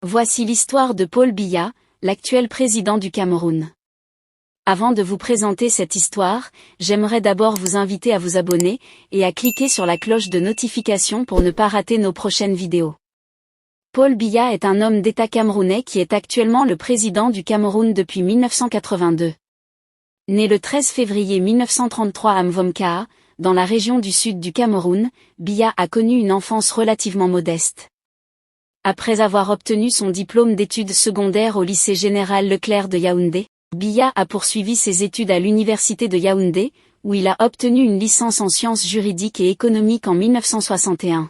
Voici l'histoire de Paul Biya, l'actuel président du Cameroun. Avant de vous présenter cette histoire, j'aimerais d'abord vous inviter à vous abonner et à cliquer sur la cloche de notification pour ne pas rater nos prochaines vidéos. Paul Biya est un homme d'État camerounais qui est actuellement le président du Cameroun depuis 1982. Né le 13 février 1933 à Mvomkaa, dans la région du sud du Cameroun, Biya a connu une enfance relativement modeste. Après avoir obtenu son diplôme d'études secondaires au lycée général Leclerc de Yaoundé, Biya a poursuivi ses études à l'université de Yaoundé, où il a obtenu une licence en sciences juridiques et économiques en 1961.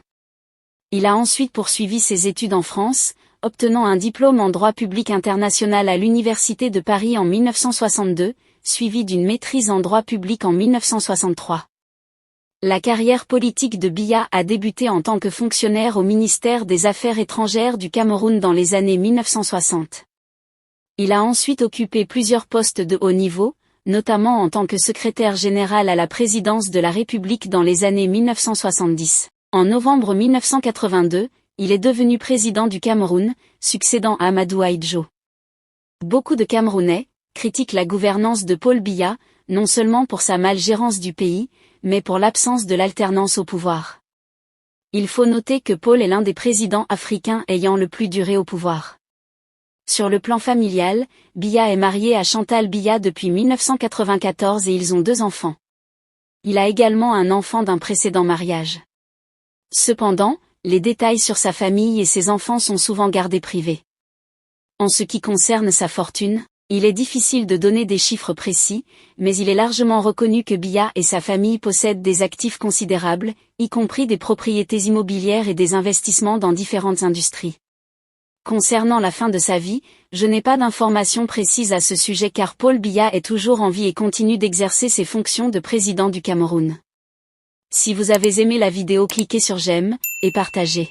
Il a ensuite poursuivi ses études en France, obtenant un diplôme en droit public international à l'université de Paris en 1962, suivi d'une maîtrise en droit public en 1963. La carrière politique de Biya a débuté en tant que fonctionnaire au ministère des Affaires étrangères du Cameroun dans les années 1960. Il a ensuite occupé plusieurs postes de haut niveau, notamment en tant que secrétaire général à la présidence de la République dans les années 1970. En novembre 1982, il est devenu président du Cameroun, succédant à Amadou Ahidjo. Beaucoup de Camerounais critiquent la gouvernance de Paul Biya, non seulement pour sa malgérance du pays, mais pour l'absence de l'alternance au pouvoir. Il faut noter que Paul est l'un des présidents africains ayant le plus duré au pouvoir. Sur le plan familial, Biya est marié à Chantal Biya depuis 1994 et ils ont 2 enfants. Il a également un enfant d'un précédent mariage. Cependant, les détails sur sa famille et ses enfants sont souvent gardés privés. En ce qui concerne sa fortune, il est difficile de donner des chiffres précis, mais il est largement reconnu que Biya et sa famille possèdent des actifs considérables, y compris des propriétés immobilières et des investissements dans différentes industries. Concernant la fin de sa vie, je n'ai pas d'informations précises à ce sujet car Paul Biya est toujours en vie et continue d'exercer ses fonctions de président du Cameroun. Si vous avez aimé la vidéo, cliquez sur j'aime et partagez.